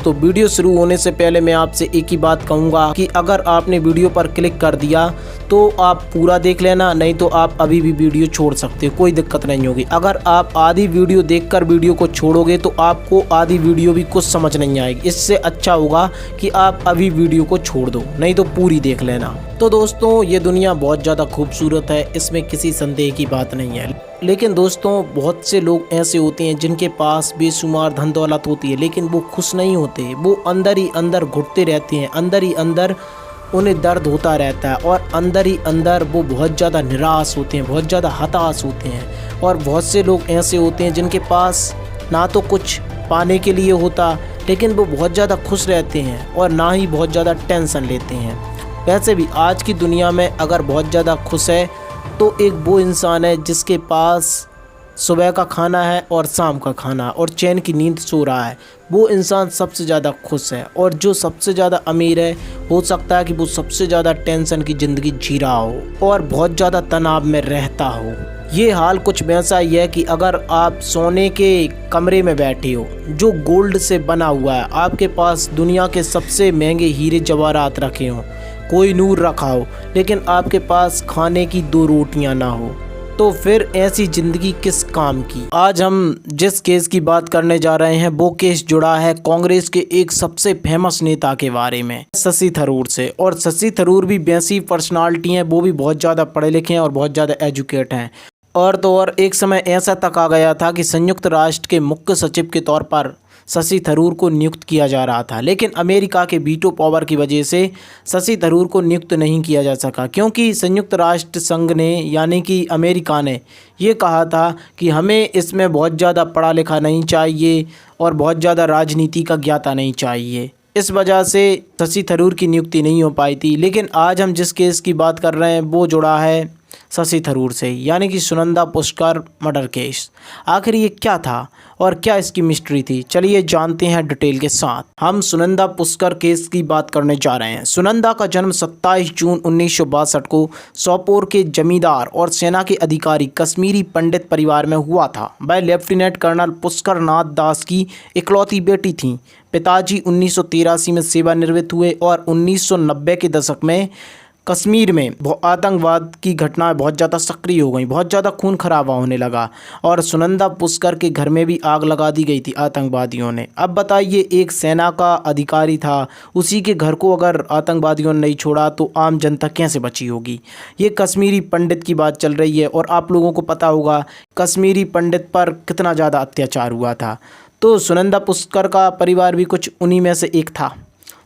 दोस्तों, वीडियो शुरू होने से पहले मैं आपसे एक ही बात कहूँगा कि अगर आपने वीडियो पर क्लिक कर दिया तो आप पूरा देख लेना, नहीं तो आप अभी भी वीडियो छोड़ सकते हो, कोई दिक्कत नहीं होगी। अगर आप आधी वीडियो देखकर वीडियो को छोड़ोगे तो आपको आधी वीडियो भी कुछ समझ नहीं आएगी। इससे अच्छा होगा कि आप अभी वीडियो को छोड़ दो, नहीं तो पूरी देख लेना। तो दोस्तों, ये दुनिया बहुत ज़्यादा खूबसूरत है, इसमें किसी संदेह की बात नहीं है। लेकिन दोस्तों, बहुत से लोग ऐसे होते हैं जिनके पास बेशुमार धन दौलत होती है, लेकिन वो खुश नहीं होते। वो अंदर ही अंदर घुटते रहते हैं, अंदर ही अंदर उन्हें दर्द होता रहता है और अंदर ही अंदर वो बहुत ज़्यादा निराश होते हैं, बहुत ज़्यादा हताश होते हैं। और बहुत से लोग ऐसे होते हैं जिनके पास ना तो कुछ पाने के लिए होता, लेकिन वो बहुत ज़्यादा खुश रहते हैं और ना ही बहुत ज़्यादा टेंशन लेते हैं। वैसे भी आज की दुनिया में अगर बहुत ज़्यादा खुश है तो एक वो इंसान है जिसके पास सुबह का खाना है और शाम का खाना और चैन की नींद सो रहा है। वो इंसान सबसे ज़्यादा खुश है। और जो सबसे ज़्यादा अमीर है, हो सकता है कि वो सबसे ज़्यादा टेंशन की ज़िंदगी जी रहा हो और बहुत ज़्यादा तनाव में रहता हो। ये हाल कुछ वैसा ही है कि अगर आप सोने के कमरे में बैठे हो जो गोल्ड से बना हुआ है, आपके पास दुनिया के सबसे महंगे हीरे जवाहरात रखे हों, कोई नूर रखा हो, लेकिन आपके पास खाने की 2 रोटियां ना हो, तो फिर ऐसी ज़िंदगी किस काम की। आज हम जिस केस की बात करने जा रहे हैं वो केस जुड़ा है कांग्रेस के एक सबसे फेमस नेता के बारे में, शशि थरूर से। और शशि थरूर भी वैसी पर्सनालिटी हैं, वो भी बहुत ज़्यादा पढ़े लिखे हैं और बहुत ज़्यादा एजुकेट हैं। और तो और एक समय ऐसा तक आ गया था कि संयुक्त राष्ट्र के मुख्य सचिव के तौर पर शशि थरूर को नियुक्त किया जा रहा था, लेकिन अमेरिका के वीटो पावर की वजह से शशि थरूर को नियुक्त नहीं किया जा सका, क्योंकि संयुक्त राष्ट्र संघ ने यानी कि अमेरिका ने ये कहा था कि हमें इसमें बहुत ज़्यादा पढ़ा लिखा नहीं चाहिए और बहुत ज़्यादा राजनीति का ज्ञाता नहीं चाहिए। इस वजह से शशि थरूर की नियुक्ति नहीं हो पाई थी। लेकिन आज हम जिस केस की बात कर रहे हैं वो जुड़ा है शशि थरूर से, यानी कि सुनंदा पुष्कर मर्डर केस। आखिर ये क्या था और क्या इसकी मिस्ट्री थी, चलिए जानते हैं डिटेल के साथ। हम सुनंदा पुष्कर केस की बात करने जा रहे हैं। सुनंदा का जन्म 27 जून 1962 को सोपोर के जमींदार और सेना के अधिकारी कश्मीरी पंडित परिवार में हुआ था। वह लेफ्टिनेंट कर्नल पुष्कर नाथ दास की इकलौती बेटी थीं। पिताजी 1983 में सेवानिवृत्त हुए और 1990 के दशक में कश्मीर में आतंकवाद की घटनाएं बहुत ज़्यादा सक्रिय हो गई, बहुत ज़्यादा खून खराबा होने लगा और सुनंदा पुष्कर के घर में भी आग लगा दी गई थी आतंकवादियों ने। अब बताइए, एक सेना का अधिकारी था, उसी के घर को अगर आतंकवादियों ने नहीं छोड़ा तो आम जनता कैसे बची होगी। ये कश्मीरी पंडित की बात चल रही है और आप लोगों को पता होगा कश्मीरी पंडित पर कितना ज़्यादा अत्याचार हुआ था। तो सुनंदा पुष्कर का परिवार भी कुछ उन्हीं में से एक था।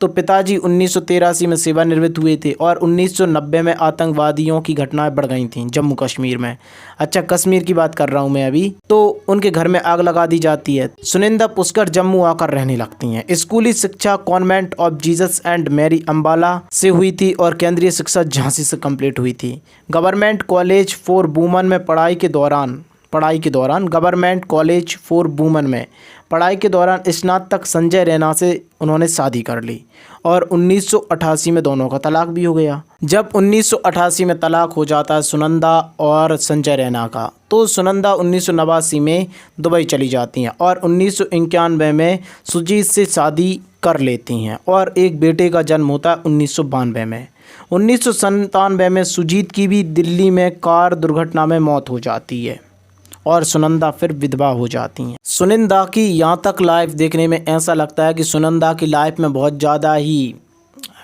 तो पिताजी 1983 में सेवानिवृत्त हुए थे और 1990 में आतंकवादियों की घटनाएं बढ़ गई थीं जम्मू कश्मीर में। अच्छा, कश्मीर की बात कर रहा हूं मैं अभी। तो उनके घर में आग लगा दी जाती है। सुनंदा पुष्कर जम्मू आकर रहने लगती हैं। स्कूली शिक्षा convent of Jesus and Mary Ambala से हुई थी और केंद्रीय शिक्षा झांसी से कंप्लीट हुई थी। गवर्नमेंट कॉलेज फॉर वुमेन में पढ़ाई के दौरान गवर्नमेंट कॉलेज फॉर वुमेन में पढ़ाई के दौरान स्नातक संजय रैना से उन्होंने शादी कर ली और 1988 में दोनों का तलाक भी हो गया। जब 1988 में तलाक हो जाता है सुनंदा और संजय रैना का, तो सुनंदा 1989 में दुबई चली जाती हैं और 1991 में सुजीत से शादी कर लेती हैं और एक बेटे का जन्म होता है 1992 में। 1997 में सुजीत की भी दिल्ली में कार दुर्घटना में मौत हो जाती है और सुनंदा फिर विधवा हो जाती हैं। सुनंदा की यहाँ तक लाइफ देखने में ऐसा लगता है कि सुनंदा की लाइफ में बहुत ज़्यादा ही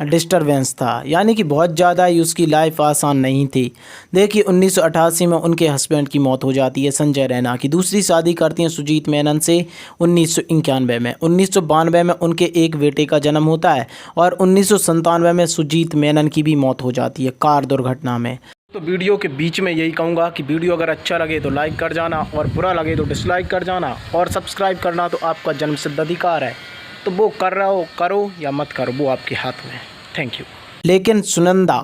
डिस्टरबेंस था, यानी कि बहुत ज़्यादा ही उसकी लाइफ आसान नहीं थी। देखिए, 1988 में उनके हस्बैंड की मौत हो जाती है संजय रैना की। दूसरी शादी करती हैं सुजीत मेनन से 1991 में। 1992 में उनके एक बेटे का जन्म होता है और 1997 में सुजीत मेनन की भी मौत हो जाती है कार दुर्घटना में। तो वीडियो के बीच में यही कहूँगा कि वीडियो अगर अच्छा लगे तो लाइक कर जाना और बुरा लगे तो डिसलाइक कर जाना और सब्सक्राइब करना तो आपका जन्मसिद्ध अधिकार है। तो वो कर रहा हो करो या मत करो, वो आपके हाथ में है। Thank you. लेकिन सुनंदा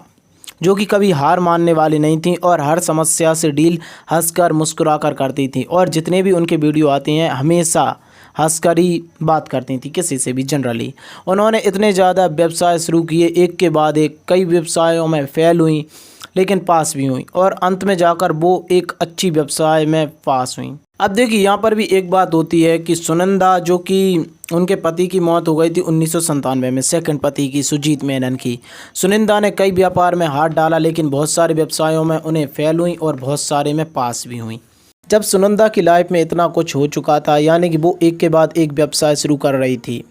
जो कि कभी हार मानने वाली नहीं थी और हर समस्या से डील हंसकर मुस्कुराकर करती थी और जितने भी उनके वीडियो आते हैं हमेशा हंसकर ही बात करती थी किसी से भी। जनरली उन्होंने इतने ज़्यादा व्यवसाय शुरू किए, एक के बाद एक, कई व्यवसायों में फेल हुई, लेकिन पास भी हुई और अंत में जाकर वो एक अच्छी व्यवसाय में पास हुई। अब देखिए यहाँ पर भी एक बात होती है कि सुनंदा, जो कि उनके पति की मौत हो गई थी 1997 में, सेकंड पति की, सुजीत मेनन की। सुनंदा ने कई व्यापार में हाथ डाला, लेकिन बहुत सारे व्यवसायों में उन्हें फेल हुई और बहुत सारे में पास भी हुई। जब सुनंदा की लाइफ में इतना कुछ हो चुका था, यानी कि वो एक के बाद एक व्यवसाय शुरू कर रही थी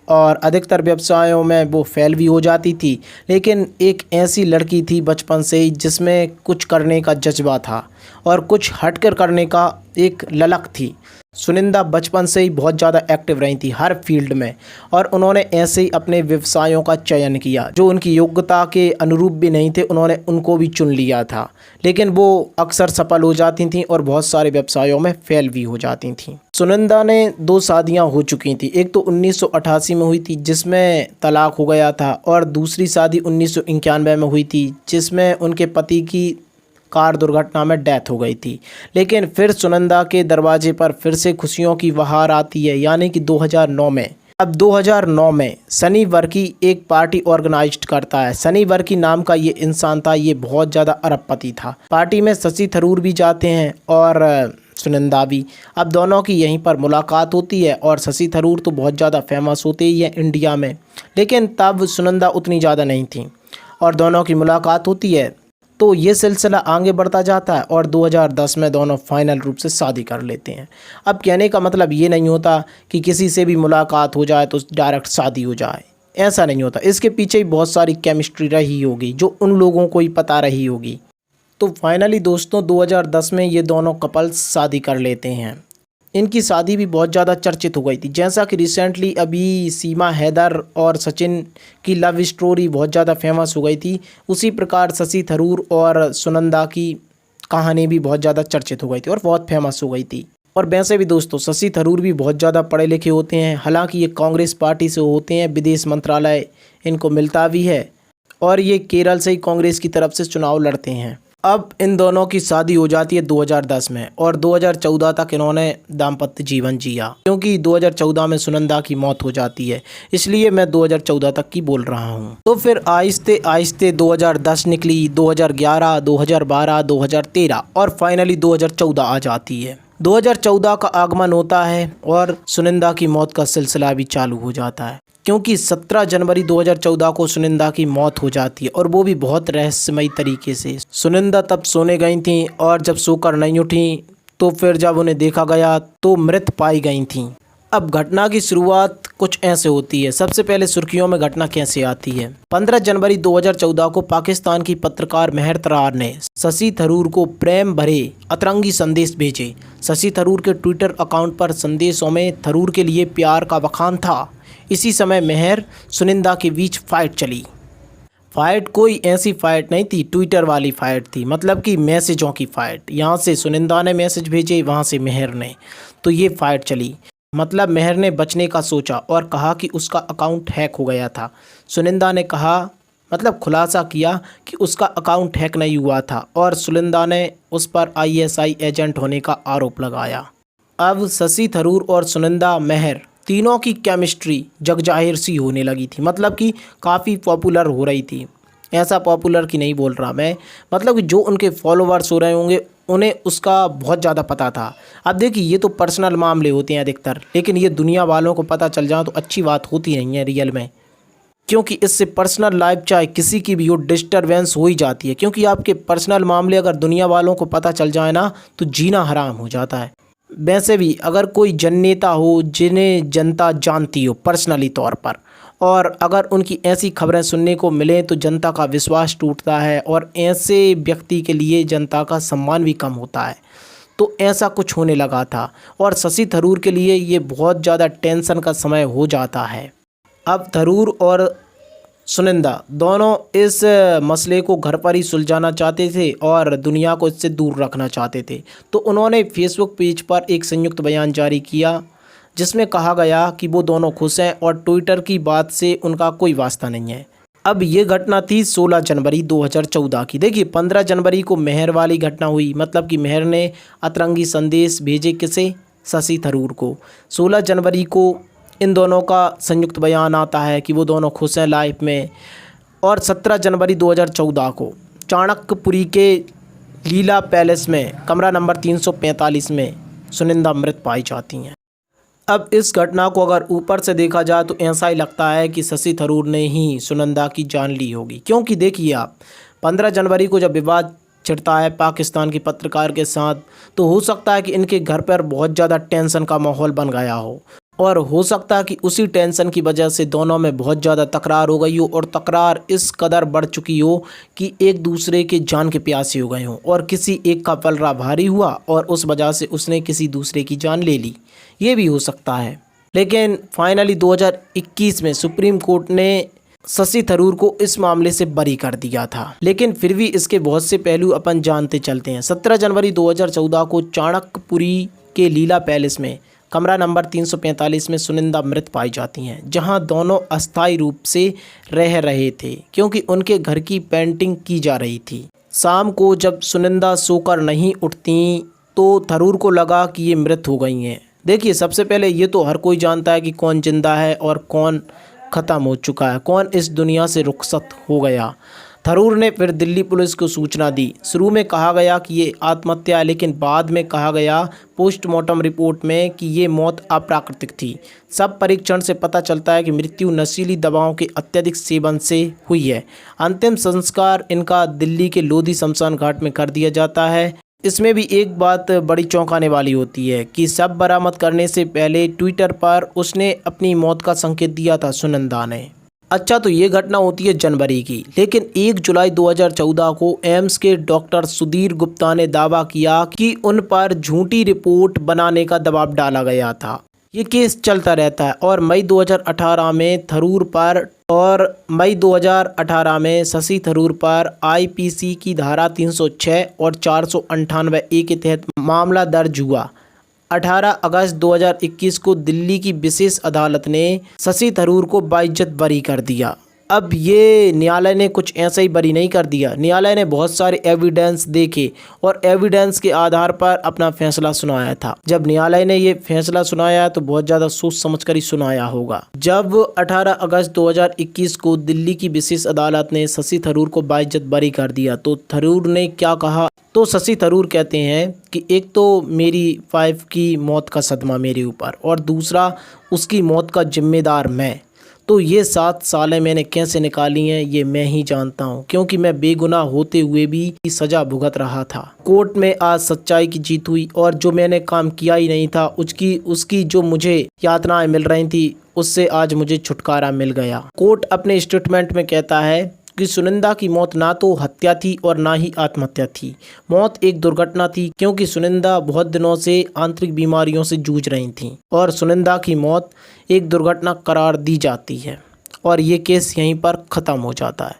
और अधिकतर व्यवसायों में वो फेल भी हो जाती थी, लेकिन एक ऐसी लड़की थी बचपन से ही जिसमें कुछ करने का जज्बा था और कुछ हटकर करने का एक ललक थी। सुनंदा बचपन से ही बहुत ज़्यादा एक्टिव रही थी हर फील्ड में और उन्होंने ऐसे ही अपने व्यवसायों का चयन किया जो उनकी योग्यता के अनुरूप भी नहीं थे, उन्होंने उनको भी चुन लिया था, लेकिन वो अक्सर सफल हो जाती थीं और बहुत सारे व्यवसायों में फेल भी हो जाती थीं। सुनंदा ने 2 शादियां हो चुकी थी, एक तो 1988 में हुई थी जिसमें तलाक हो गया था और दूसरी शादी 1991 में हुई थी जिसमें उनके पति की कार दुर्घटना में डेथ हो गई थी। लेकिन फिर सुनंदा के दरवाजे पर फिर से खुशियों की बहार आती है, यानी कि 2009 में। अब 2009 में सनी वर्की एक पार्टी ऑर्गेनाइज्ड करता है। सनी वर्की नाम का ये इंसान था, ये बहुत ज़्यादा अरबपति था। पार्टी में शशि थरूर भी जाते हैं और सुनंदा भी। अब दोनों की यहीं पर मुलाकात होती है और शशि थरूर तो बहुत ज़्यादा फेमस होते ही है इंडिया में, लेकिन तब सुनंदा उतनी ज़्यादा नहीं थी और दोनों की मुलाकात होती है। तो ये सिलसिला आगे बढ़ता जाता है और 2010 में दोनों फाइनल रूप से शादी कर लेते हैं। अब कहने का मतलब ये नहीं होता कि किसी से भी मुलाकात हो जाए तो डायरेक्ट शादी हो जाए, ऐसा नहीं होता। इसके पीछे ही बहुत सारी केमिस्ट्री रही होगी जो उन लोगों को ही पता रही होगी। तो फाइनली दोस्तों 2010 में ये दोनों कपल्स शादी कर लेते हैं। इनकी शादी भी बहुत ज़्यादा चर्चित हो गई थी, जैसा कि रिसेंटली अभी सीमा हैदर और सचिन की लव स्टोरी बहुत ज़्यादा फेमस हो गई थी, उसी प्रकार शशि थरूर और सुनंदा की कहानी भी बहुत ज़्यादा चर्चित हो गई थी और बहुत फेमस हो गई थी। और वैसे भी दोस्तों शशि थरूर भी बहुत ज़्यादा पढ़े लिखे होते हैं, हालांकि ये कांग्रेस पार्टी से होते हैं, विदेश मंत्रालय इनको मिलता भी है और ये केरल से ही कांग्रेस की तरफ से चुनाव लड़ते हैं। अब इन दोनों की शादी हो जाती है 2010 में और 2014 तक इन्होंने दाम्पत्य जीवन जिया, क्योंकि 2014 में सुनंदा की मौत हो जाती है, इसलिए मैं 2014 तक की बोल रहा हूँ। तो फिर आहिस्ते आहिस्ते 2010 निकली, 2011, 2012, 2013 और फाइनली 2014 आ जाती है। 2014 का आगमन होता है और सुनंदा की मौत का सिलसिला भी चालू हो जाता है, क्योंकि 17 जनवरी 2014 को सुनंदा की मौत हो जाती है और वो भी बहुत रहस्यमयी तरीके से। सुनंदा तब सोने गई थीं और जब सोकर नहीं उठी तो फिर जब उन्हें देखा गया तो मृत पाई गई थीं। अब घटना की शुरुआत कुछ ऐसे होती है। सबसे पहले सुर्खियों में घटना कैसे आती है। 15 जनवरी 2014 को पाकिस्तान की पत्रकार मेहर तरार ने शशि थरूर को प्रेम भरे अतरंगी संदेश भेजे। शशि थरूर के ट्विटर अकाउंट पर संदेशों में थरूर के लिए प्यार का बखान था। इसी समय मेहर सुनंदा के बीच फाइट चली। फाइट कोई ऐसी फाइट नहीं थी, ट्विटर वाली फाइट थी, मतलब कि मैसेजों की फाइट। यहाँ से सुनंदा ने मैसेज भेजे, वहाँ से मेहर ने, तो ये फाइट चली। मतलब मेहर ने बचने का सोचा और कहा कि उसका अकाउंट हैक हो गया था। सुनंदा ने कहा, मतलब खुलासा किया कि उसका अकाउंट हैक नहीं हुआ था और सुनंदा ने उस पर ISI एजेंट होने का आरोप लगाया। अब शशि थरूर और सुनंदा मेहर तीनों की केमिस्ट्री जगजाहिर सी होने लगी थी, मतलब कि काफ़ी पॉपुलर हो रही थी। ऐसा पॉपुलर की नहीं बोल रहा मैं, मतलब कि जो उनके फॉलोअर्स हो रहे होंगे उन्हें उसका बहुत ज़्यादा पता था। अब देखिए ये तो पर्सनल मामले होते हैं अधिकतर, लेकिन ये दुनिया वालों को पता चल जाए तो अच्छी बात होती नहीं है रियल में, क्योंकि इससे पर्सनल लाइफ चाहे किसी की भी हो डिस्टर्बेंस हो ही जाती है। क्योंकि आपके पर्सनल मामले अगर दुनिया वालों को पता चल जाए ना तो जीना हराम हो जाता है। वैसे भी अगर कोई जननेता हो जिन्हें जनता जानती हो पर्सनली तौर पर, और अगर उनकी ऐसी खबरें सुनने को मिले तो जनता का विश्वास टूटता है और ऐसे व्यक्ति के लिए जनता का सम्मान भी कम होता है। तो ऐसा कुछ होने लगा था और शशि थरूर के लिए ये बहुत ज़्यादा टेंशन का समय हो जाता है। अब थरूर और सुनंदा दोनों इस मसले को घर पर ही सुलझाना चाहते थे और दुनिया को इससे दूर रखना चाहते थे। तो उन्होंने फेसबुक पेज पर एक संयुक्त बयान जारी किया जिसमें कहा गया कि वो दोनों खुश हैं और ट्विटर की बात से उनका कोई वास्ता नहीं है। अब ये घटना थी 16 जनवरी 2014 की। देखिए 15 जनवरी को मेहर वाली घटना हुई, मतलब कि मेहर ने अतरंगी संदेश भेजे किसे, शशि थरूर को। 16 जनवरी को इन दोनों का संयुक्त बयान आता है कि वो दोनों खुश हैं लाइफ में। और 17 जनवरी 2014 को चाणक्यपुरी के लीला पैलेस में कमरा नंबर 345 में सुनिंदा मृत पाई जाती हैं। अब इस घटना को अगर ऊपर से देखा जाए तो ऐसा ही लगता है कि शशि थरूर ने ही सुनंदा की जान ली होगी, क्योंकि देखिए आप 15 जनवरी को जब विवाद छिड़ता है पाकिस्तान की पत्रकार के साथ, तो हो सकता है कि इनके घर पर बहुत ज़्यादा टेंशन का माहौल बन गया हो और हो सकता है कि उसी टेंशन की वजह से दोनों में बहुत ज़्यादा तकरार हो गई हो और तकरार इस कदर बढ़ चुकी हो कि एक दूसरे के जान के प्यासे हो गए हों और किसी एक का पलड़ा भारी हुआ और उस वजह से उसने किसी दूसरे की जान ले ली। ये भी हो सकता है। लेकिन फाइनली 2021 में सुप्रीम कोर्ट ने शशि थरूर को इस मामले से बरी कर दिया था, लेकिन फिर भी इसके बहुत से पहलू अपन जानते चलते हैं। 17 जनवरी 2014 को चाणक्यपुरी के लीला पैलेस में कमरा नंबर 345 में सुनिंदा मृत पाई जाती हैं, जहां दोनों अस्थायी रूप से रह रहे थे क्योंकि उनके घर की पेंटिंग की जा रही थी। शाम को जब सुनिंदा सोकर नहीं उठती तो थरूर को लगा कि ये मृत हो गई हैं। देखिए, सबसे पहले ये तो हर कोई जानता है कि कौन जिंदा है और कौन ख़त्म हो चुका है, कौन इस दुनिया से रुखसत हो गया। थरूर ने फिर दिल्ली पुलिस को सूचना दी। शुरू में कहा गया कि ये आत्महत्या है, लेकिन बाद में कहा गया पोस्टमार्टम रिपोर्ट में कि ये मौत अप्राकृतिक थी। सब परीक्षण से पता चलता है कि मृत्यु नशीली दवाओं के अत्यधिक सेवन से हुई है। अंतिम संस्कार इनका दिल्ली के लोधी शमशान घाट में कर दिया जाता है। इसमें भी एक बात बड़ी चौंकाने वाली होती है कि शव बरामद करने से पहले ट्विटर पर उसने अपनी मौत का संकेत दिया था सुनंदा ने। अच्छा, तो ये घटना होती है जनवरी की, लेकिन 1 जुलाई 2014 को एम्स के डॉक्टर सुधीर गुप्ता ने दावा किया कि उन पर झूठी रिपोर्ट बनाने का दबाव डाला गया था। ये केस चलता रहता है और मई 2018 में थरूर पर और मई 2018 में शशि थरूर पर आईपीसी की धारा 306 और 498A के तहत मामला दर्ज हुआ। 18 अगस्त 2021 को दिल्ली की विशेष अदालत ने शशि थरूर को बाइज्जत बरी कर दिया। अब ये न्यायालय ने कुछ ऐसा ही बरी नहीं कर दिया। न्यायालय ने बहुत सारे एविडेंस देखे और एविडेंस के आधार पर अपना फैसला सुनाया था। जब न्यायालय ने ये फैसला सुनाया तो बहुत ज़्यादा सोच समझकर ही सुनाया होगा। जब 18 अगस्त 2021 को दिल्ली की विशेष अदालत ने शशि थरूर को बाइज्जत बरी कर दिया तो थरूर ने क्या कहा, तो शशि थरूर कहते हैं कि एक तो मेरी वाइफ की मौत का सदमा मेरे ऊपर और दूसरा उसकी मौत का जिम्मेदार मैं। तो ये 7 सालें मैंने कैसे निकाली हैं ये मैं ही जानता हूँ, क्योंकि मैं बेगुनाह होते हुए भी सज़ा भुगत रहा था। कोर्ट में आज सच्चाई की जीत हुई और जो मैंने काम किया ही नहीं था उसकी जो मुझे यातनाएं मिल रही थी उससे आज मुझे छुटकारा मिल गया। कोर्ट अपने स्टेटमेंट में कहता है कि सुनिंदा की मौत ना तो हत्या थी और ना ही आत्महत्या थी। मौत एक दुर्घटना थी क्योंकि सुनिंदा बहुत दिनों से आंतरिक बीमारियों से जूझ रही थीं और सुनिंदा की मौत एक दुर्घटना करार दी जाती है और ये केस यहीं पर ख़त्म हो जाता है।